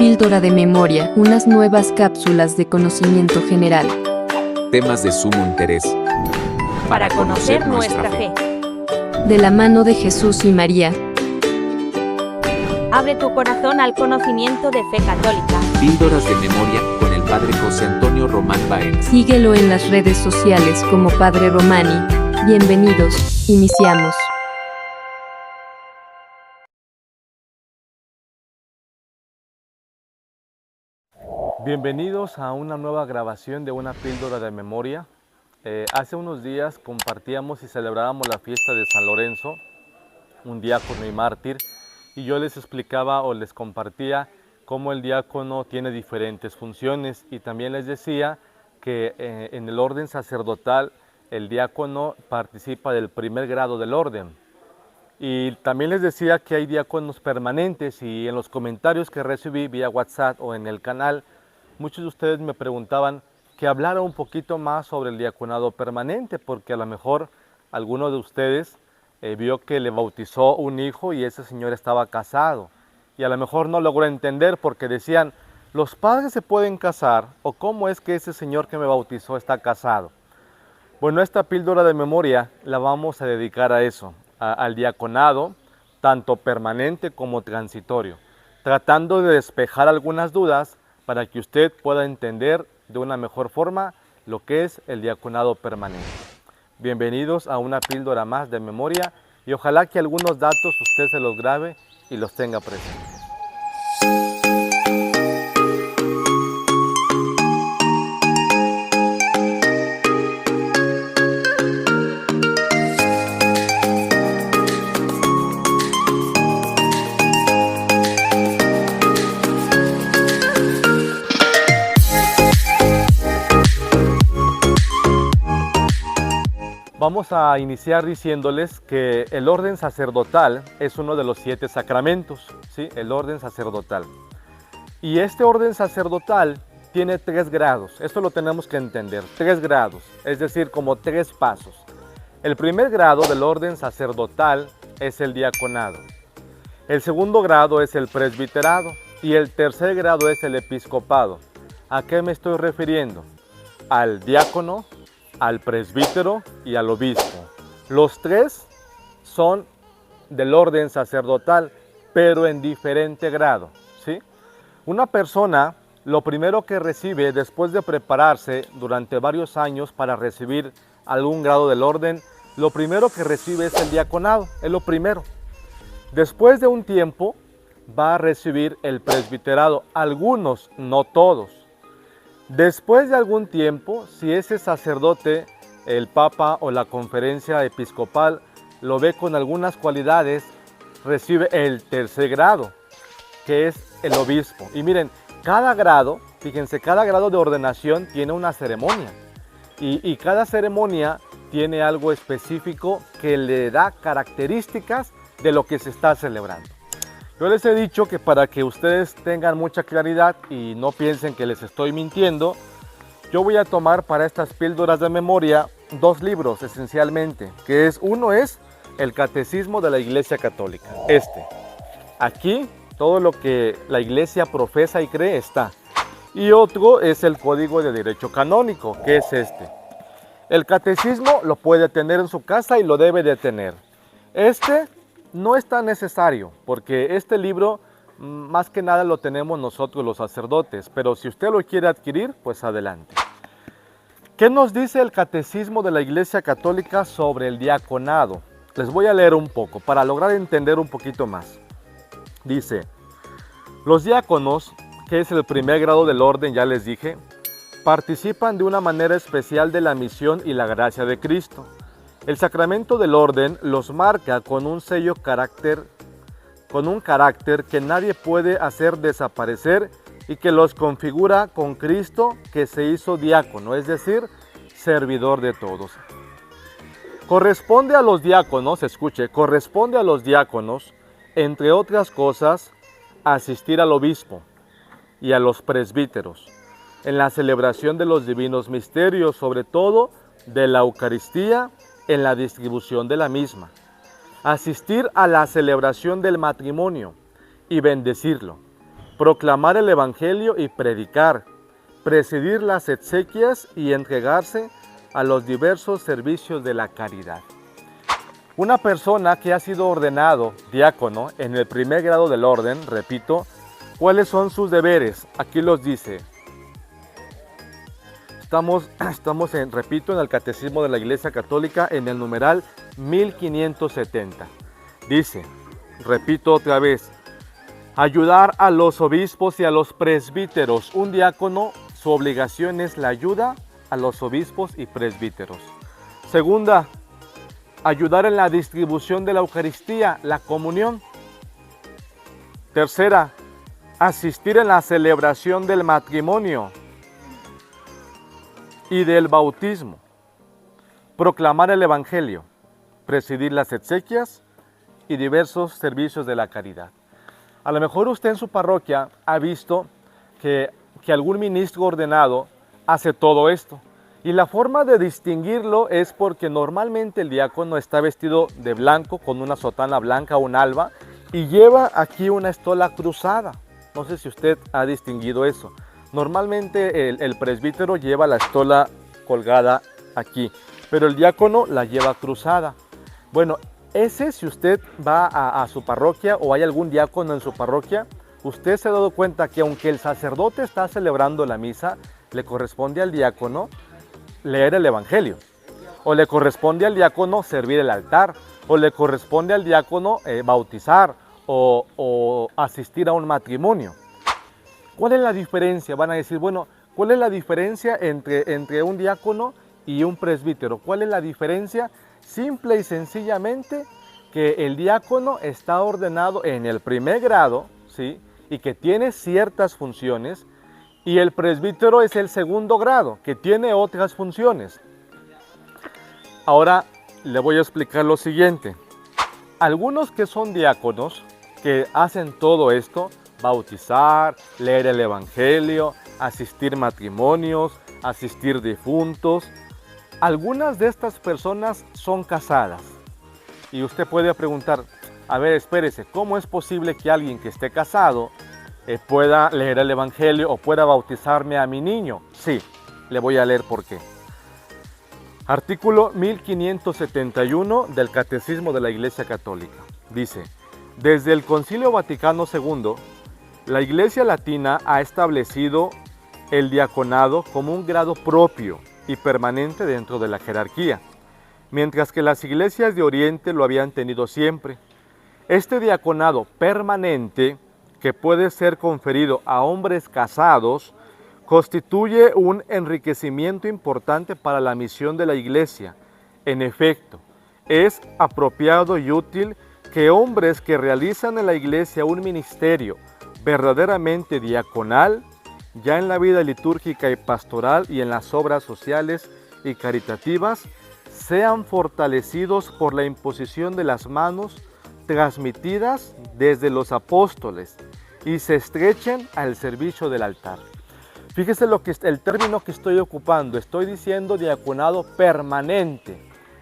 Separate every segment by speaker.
Speaker 1: Píldora de memoria, unas nuevas cápsulas de conocimiento general.
Speaker 2: Temas de sumo interés
Speaker 3: para conocer nuestra fe.
Speaker 1: De la mano de Jesús y María.
Speaker 3: Abre tu corazón al conocimiento de fe católica.
Speaker 2: Píldoras de memoria con el Padre José Antonio Román Baena.
Speaker 1: Síguelo en las redes sociales como Padre Romani. Bienvenidos, iniciamos.
Speaker 4: Bienvenidos a una nueva grabación de una píldora de memoria. Hace unos días compartíamos y celebrábamos la fiesta de San Lorenzo, un diácono y mártir, y yo les explicaba o les compartía cómo el diácono tiene diferentes funciones, y también les decía que en el orden sacerdotal el diácono participa del primer grado del orden. Y también les decía que hay diáconos permanentes, y en los comentarios que recibí vía WhatsApp o en el canal, muchos de ustedes me preguntaban que hablara un poquito más sobre el diaconado permanente, porque a lo mejor alguno de ustedes vio que le bautizó un hijo y ese señor estaba casado. Y a lo mejor no logró entender porque decían, ¿los padres se pueden casar? ¿O cómo es que ese señor que me bautizó está casado? Bueno, esta píldora de memoria la vamos a dedicar a eso, al diaconado, tanto permanente como transitorio, tratando de despejar algunas dudas para que usted pueda entender de una mejor forma lo que es el diaconado permanente. Bienvenidos a una píldora más de memoria y ojalá que algunos datos usted se los grabe y los tenga presentes. Vamos a iniciar diciéndoles que el orden sacerdotal es uno de los 7 sacramentos, ¿sí? El orden sacerdotal. Y este orden sacerdotal tiene 3 grados, esto lo tenemos que entender, 3 grados, es decir, como 3 pasos. El primer grado del orden sacerdotal es el diaconado. El segundo grado es el presbiterado y el tercer grado es el episcopado. ¿A qué me estoy refiriendo? Al diácono, al presbítero y al obispo. Los 3 son del orden sacerdotal, pero en diferente grado, ¿sí? Una persona, lo primero que recibe después de prepararse durante varios años para recibir algún grado del orden, lo primero que recibe es el diaconado, es lo primero. Después de un tiempo va a recibir el presbiterado, algunos, no todos. Después de algún tiempo, si ese sacerdote, el papa o la conferencia episcopal lo ve con algunas cualidades, recibe el tercer grado, que es el obispo. Y miren, cada grado, fíjense, cada grado de ordenación tiene una ceremonia. Y cada ceremonia tiene algo específico que le da características de lo que se está celebrando. Yo les he dicho que para que ustedes tengan mucha claridad y no piensen que les estoy mintiendo, yo voy a tomar para estas píldoras de memoria 2 libros esencialmente, que uno es el Catecismo de la Iglesia Católica, aquí todo lo que la Iglesia profesa y cree está, y otro es el Código de Derecho Canónico, que es este. El Catecismo lo puede tener en su casa y lo debe de tener. No es tan necesario, porque este libro más que nada lo tenemos nosotros los sacerdotes, pero si usted lo quiere adquirir, pues adelante. ¿Qué nos dice el Catecismo de la Iglesia Católica sobre el diaconado? Les voy a leer un poco para lograr entender un poquito más. Dice, los diáconos, que es el primer grado del orden, ya les dije, participan de una manera especial de la misión y la gracia de Cristo. El sacramento del orden los marca con un sello con un carácter que nadie puede hacer desaparecer y que los configura con Cristo que se hizo diácono, es decir, servidor de todos. Corresponde a los diáconos, entre otras cosas, asistir al obispo y a los presbíteros en la celebración de los divinos misterios, sobre todo de la Eucaristía, en la distribución de la misma, asistir a la celebración del matrimonio y bendecirlo, proclamar el evangelio y predicar, presidir las exequias y entregarse a los diversos servicios de la caridad. Una persona que ha sido ordenado diácono en el primer grado del orden, repito, ¿cuáles son sus deberes? Aquí los dice. Estamos repito, en el Catecismo de la Iglesia Católica, en el numeral 1570. Dice, repito otra vez, ayudar a los obispos y a los presbíteros. Un diácono, su obligación es la ayuda a los obispos y presbíteros. Segunda, ayudar en la distribución de la Eucaristía, la comunión. Tercera, asistir en la celebración del matrimonio y del bautismo. Proclamar el evangelio, presidir las exequias y diversos servicios de la caridad. A lo mejor usted en su parroquia ha visto que algún ministro ordenado hace todo esto. Y la forma de distinguirlo es porque normalmente el diácono está vestido de blanco, con una sotana blanca, un alba, y lleva aquí una estola cruzada. No sé si usted ha distinguido eso. Normalmente el presbítero lleva la estola colgada aquí, pero el diácono la lleva cruzada. Bueno, si usted va a su parroquia o hay algún diácono en su parroquia, usted se ha dado cuenta que aunque el sacerdote está celebrando la misa, le corresponde al diácono leer el evangelio, o le corresponde al diácono servir el altar, o le corresponde al diácono bautizar o asistir a un matrimonio. ¿Cuál es la diferencia? Van a decir, bueno, ¿cuál es la diferencia entre un diácono y un presbítero? ¿Cuál es la diferencia? Simple y sencillamente que el diácono está ordenado en el primer grado, ¿sí? Y que tiene ciertas funciones, y el presbítero es el segundo grado, que tiene otras funciones. Ahora le voy a explicar lo siguiente. Algunos que son diáconos, que hacen todo esto, bautizar, leer el evangelio, asistir matrimonios, asistir difuntos, algunas de estas personas son casadas. Y usted puede preguntar, a ver, espérese, ¿cómo es posible que alguien que esté casado pueda leer el evangelio o pueda bautizarme a mi niño? Sí, le voy a leer por qué. Artículo 1571 del Catecismo de la Iglesia Católica. Dice, desde el Concilio Vaticano II, la Iglesia Latina ha establecido el diaconado como un grado propio y permanente dentro de la jerarquía, mientras que las iglesias de Oriente lo habían tenido siempre. Este diaconado permanente, que puede ser conferido a hombres casados, constituye un enriquecimiento importante para la misión de la Iglesia. En efecto, es apropiado y útil que hombres que realizan en la Iglesia un ministerio verdaderamente diaconal, ya en la vida litúrgica y pastoral y en las obras sociales y caritativas, sean fortalecidos por la imposición de las manos transmitidas desde los apóstoles y se estrechen al servicio del altar. Fíjese el término que estoy ocupando. Estoy diciendo diaconado permanente.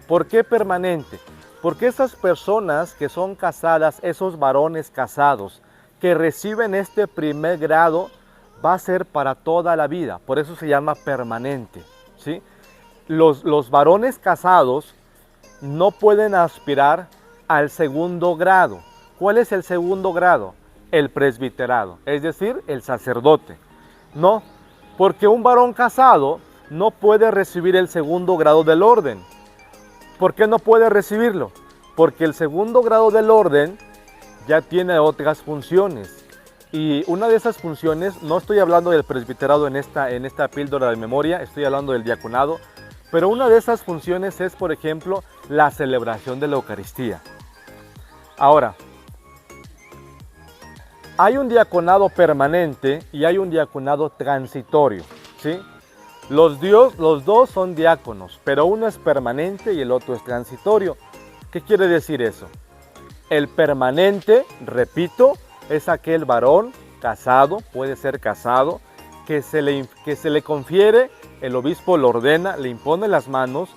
Speaker 4: ¿Por qué permanente? Porque esas personas que son casadas, esos varones casados, que reciben este primer grado, va a ser para toda la vida. Por eso se llama permanente, ¿sí? Los varones casados no pueden aspirar al segundo grado. ¿Cuál es el segundo grado? El presbiterado, es decir, el sacerdote. No, porque un varón casado no puede recibir el segundo grado del orden. ¿Por qué no puede recibirlo? Porque el segundo grado del orden ya tiene otras funciones. Y una de esas funciones, no estoy hablando del presbiterado en esta píldora de memoria, estoy hablando del diaconado, pero una de esas funciones es, por ejemplo, la celebración de la Eucaristía. Ahora, hay un diaconado permanente y hay un diaconado transitorio, ¿sí? Los dos son diáconos, pero uno es permanente y el otro es transitorio. ¿Qué quiere decir eso? El permanente, repito, es aquel varón casado, puede ser casado, que se le confiere, el obispo lo ordena, le impone las manos,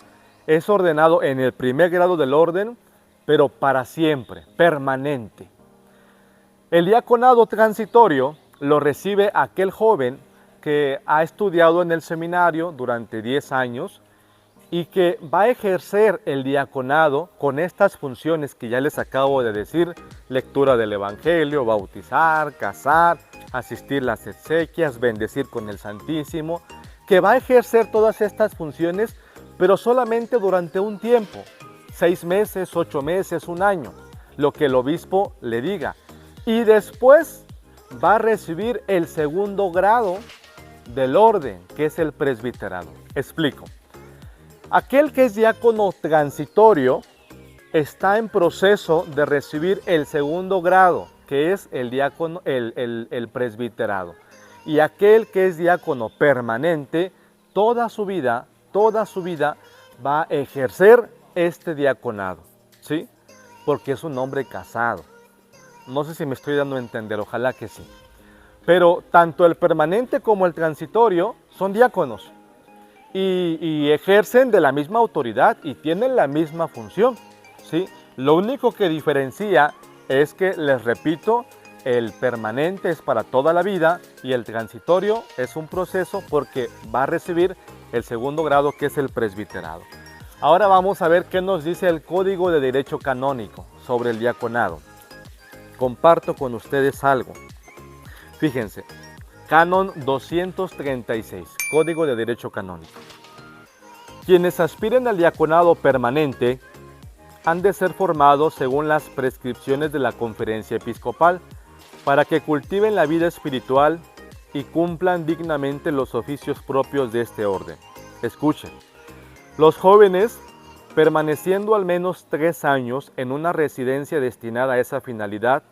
Speaker 4: es ordenado en el primer grado del orden, pero para siempre, permanente. El diaconado transitorio lo recibe aquel joven que ha estudiado en el seminario durante 10 años y que va a ejercer el diaconado con estas funciones que ya les acabo de decir: lectura del Evangelio, bautizar, casar, asistir las exequias, bendecir con el Santísimo, que va a ejercer todas estas funciones, pero solamente durante un tiempo, 6 meses, 8 meses, un año, lo que el obispo le diga. Y después va a recibir el segundo grado del orden, que es el presbiterado. Explico. Aquel que es diácono transitorio está en proceso de recibir el segundo grado, que es el diácono, el presbiterado. Y aquel que es diácono permanente, toda su vida va a ejercer este diaconado, ¿sí? Porque es un hombre casado. No sé si me estoy dando a entender, ojalá que sí. Pero tanto el permanente como el transitorio son diáconos y ejercen de la misma autoridad y tienen la misma función, ¿sí? Lo único que diferencia es que, les repito, el permanente es para toda la vida y el transitorio es un proceso porque va a recibir el segundo grado, que es el presbiterado. Ahora vamos a ver qué nos dice el Código de Derecho Canónico sobre el diaconado. Comparto con ustedes algo. Fíjense, Canon 236, Código de Derecho Canónico. Quienes aspiren al diaconado permanente han de ser formados según las prescripciones de la Conferencia Episcopal para que cultiven la vida espiritual y cumplan dignamente los oficios propios de este orden. Escuchen, los jóvenes, permaneciendo al menos 3 años en una residencia destinada a esa finalidad,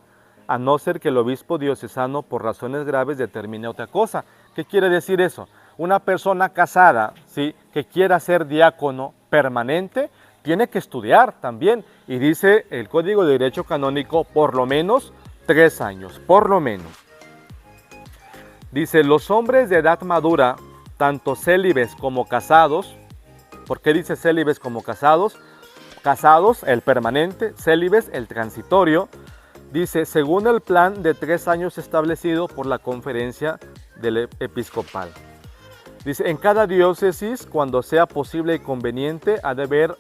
Speaker 4: a no ser que el obispo diocesano por razones graves determine otra cosa. ¿Qué quiere decir eso? Una persona casada, ¿sí?, que quiera ser diácono permanente, tiene que estudiar también. Y dice el Código de Derecho Canónico, por lo menos 3 años, por lo menos. Dice, los hombres de edad madura, tanto célibes como casados. ¿Por qué dice célibes como casados? Casados, el permanente; célibes, el transitorio. Dice, según el plan de 3 años establecido por la Conferencia del Episcopal. Dice, en cada diócesis, cuando sea posible y conveniente, ha de haber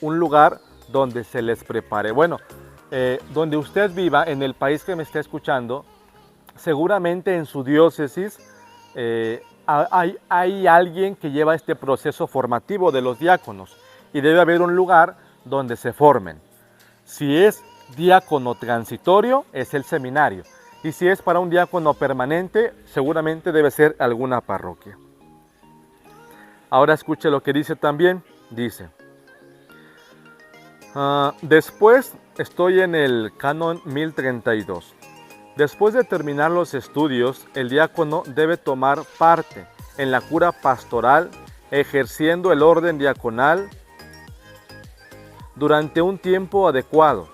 Speaker 4: un lugar donde se les prepare. Bueno, donde usted viva, en el país que me está escuchando, seguramente en su diócesis hay alguien que lleva este proceso formativo de los diáconos y debe haber un lugar donde se formen. Si es diácono transitorio, es el seminario, y si es para un diácono permanente, seguramente debe ser alguna parroquia. Ahora escuche lo que dice también. Dice, después, estoy en el Canon 1032. Después de terminar los estudios, el diácono debe tomar parte en la cura pastoral, ejerciendo el orden diaconal durante un tiempo adecuado.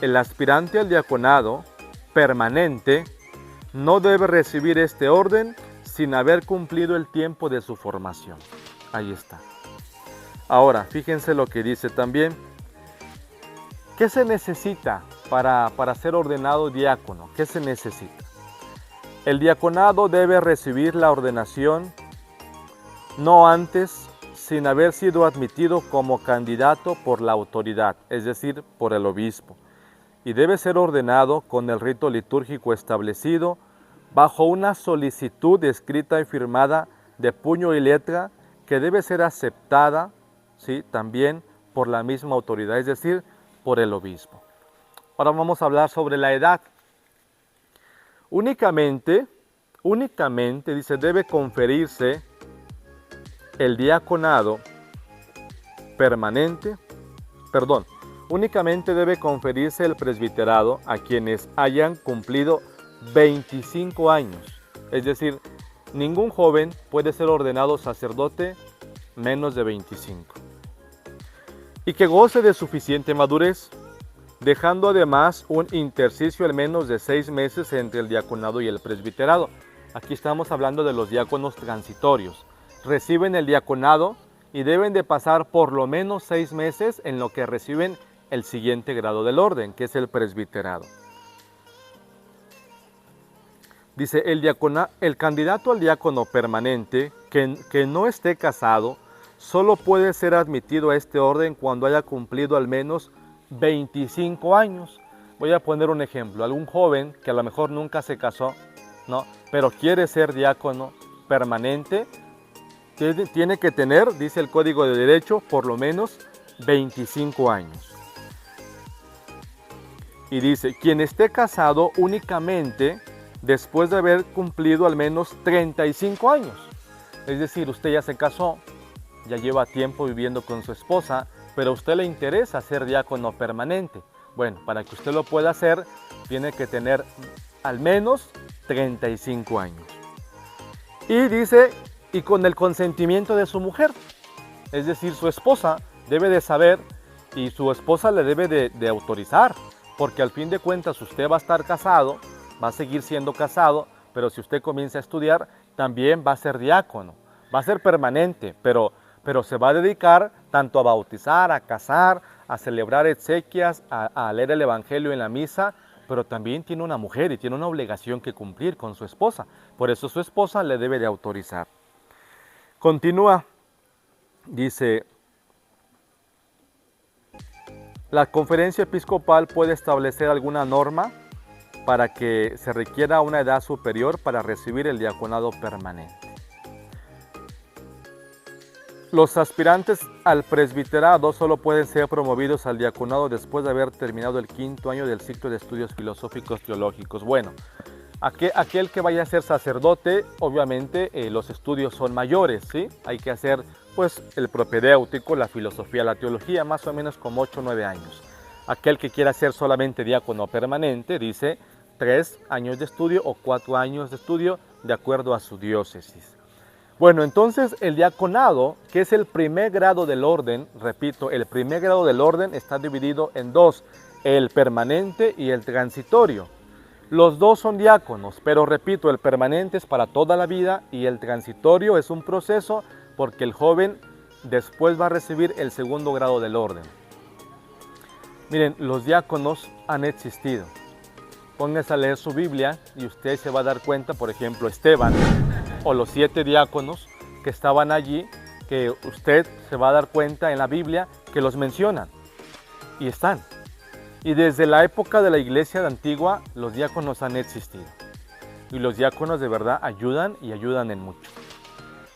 Speaker 4: El aspirante al diaconado permanente no debe recibir este orden sin haber cumplido el tiempo de su formación. Ahí está. Ahora, fíjense lo que dice también. ¿Qué se necesita para ser ordenado diácono? ¿Qué se necesita? El diaconado debe recibir la ordenación no antes, sin haber sido admitido como candidato por la autoridad, es decir, por el obispo, y debe ser ordenado con el rito litúrgico establecido, bajo una solicitud escrita y firmada de puño y letra que debe ser aceptada, ¿sí?, también por la misma autoridad, es decir, por el obispo. Ahora vamos a hablar sobre la edad. Únicamente, dice, debe conferirse el diaconado permanente, únicamente debe conferirse el presbiterado a quienes hayan cumplido 25 años. Es decir, ningún joven puede ser ordenado sacerdote menos de 25. Y que goce de suficiente madurez, dejando además un intersticio al menos de 6 meses entre el diaconado y el presbiterado. Aquí estamos hablando de los diáconos transitorios. Reciben el diaconado y deben de pasar por lo menos 6 meses en lo que reciben el siguiente grado del orden, que es el presbiterado. Dice, el candidato al diácono permanente que no esté casado solo puede ser admitido a este orden cuando haya cumplido al menos 25 años. Voy a poner un ejemplo. Algún joven que a lo mejor nunca se casó, ¿no? Pero quiere ser diácono permanente, tiene que tener, dice el Código de Derecho, por lo menos 25 años. Y dice, quien esté casado únicamente después de haber cumplido al menos 35 años. Es decir, usted ya se casó, ya lleva tiempo viviendo con su esposa, pero a usted le interesa ser diácono permanente. Bueno, para que usted lo pueda hacer, tiene que tener al menos 35 años. Y dice, y con el consentimiento de su mujer, es decir, su esposa debe de saber y su esposa le debe de autorizar, porque al fin de cuentas usted va a estar casado, va a seguir siendo casado, pero si usted comienza a estudiar, también va a ser diácono, va a ser permanente, pero se va a dedicar tanto a bautizar, a casar, a celebrar exequias, a leer el evangelio en la misa, pero también tiene una mujer y tiene una obligación que cumplir con su esposa. Por eso su esposa le debe de autorizar. Continúa, dice, la conferencia episcopal puede establecer alguna norma para que se requiera una edad superior para recibir el diaconado permanente. Los aspirantes al presbiterado solo pueden ser promovidos al diaconado después de haber terminado el 5º año del ciclo de estudios filosóficos teológicos. Bueno, aquel que vaya a ser sacerdote, obviamente los estudios son mayores, ¿sí? Hay que hacer pues el propedéutico, la filosofía, la teología, más o menos como 8 o 9 años. Aquel que quiera ser solamente diácono permanente, dice 3 años de estudio o 4 años de estudio de acuerdo a su diócesis. Bueno, entonces el diaconado, que es el primer grado del orden, repito, el primer grado del orden está dividido en dos, el permanente y el transitorio. Los dos son diáconos, pero repito, el permanente es para toda la vida y el transitorio es un proceso porque el joven después va a recibir el segundo grado del orden. Miren, los diáconos han existido. Póngase a leer su Biblia y usted se va a dar cuenta, por ejemplo, Esteban o los 7 diáconos que estaban allí, que usted se va a dar cuenta en la Biblia que los mencionan y están. Y desde la época de la iglesia antigua, los diáconos han existido. Y los diáconos de verdad ayudan y ayudan en mucho.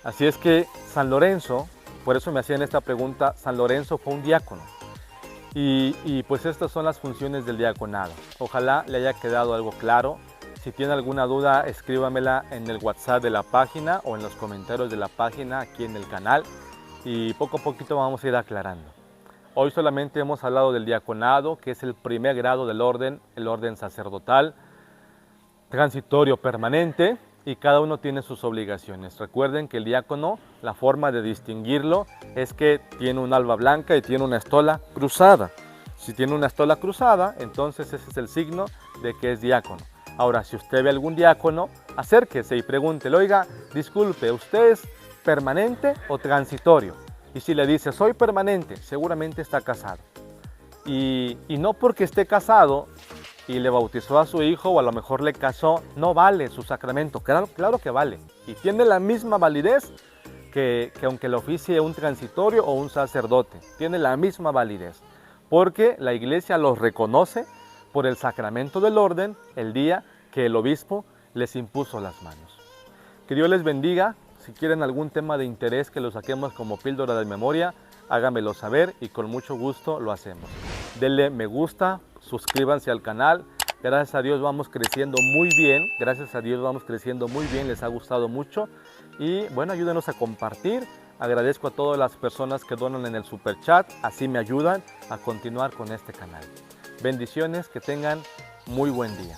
Speaker 4: Así es que San Lorenzo, por eso me hacían esta pregunta, San Lorenzo fue un diácono. Y pues estas son las funciones del diaconado. Ojalá le haya quedado algo claro. Si tiene alguna duda, escríbamela en el WhatsApp de la página o en los comentarios de la página aquí en el canal. Y poco a poquito vamos a ir aclarando. Hoy solamente hemos hablado del diaconado, que es el primer grado del orden, el orden sacerdotal, transitorio, permanente, y cada uno tiene sus obligaciones. Recuerden que el diácono, la forma de distinguirlo es que tiene un alba blanca y tiene una estola cruzada. Si tiene una estola cruzada, entonces ese es el signo de que es diácono. Ahora, si usted ve algún diácono, acérquese y pregúntele, oiga, disculpe, ¿usted es permanente o transitorio? Y si le dice, soy permanente, seguramente está casado. Y no porque esté casado y le bautizó a su hijo o a lo mejor le casó, no vale su sacramento. Claro que vale. Y tiene la misma validez que aunque le oficie un transitorio o un sacerdote. Tiene la misma validez. Porque la iglesia los reconoce por el sacramento del orden el día que el obispo les impuso las manos. Que Dios les bendiga. Si quieren algún tema de interés que lo saquemos como píldora de memoria, háganmelo saber y con mucho gusto lo hacemos. Denle me gusta, suscríbanse al canal. Gracias a Dios vamos creciendo muy bien. Les ha gustado mucho. Y bueno, ayúdenos a compartir. Agradezco a todas las personas que donan en el super chat. Así me ayudan a continuar con este canal. Bendiciones, que tengan muy buen día.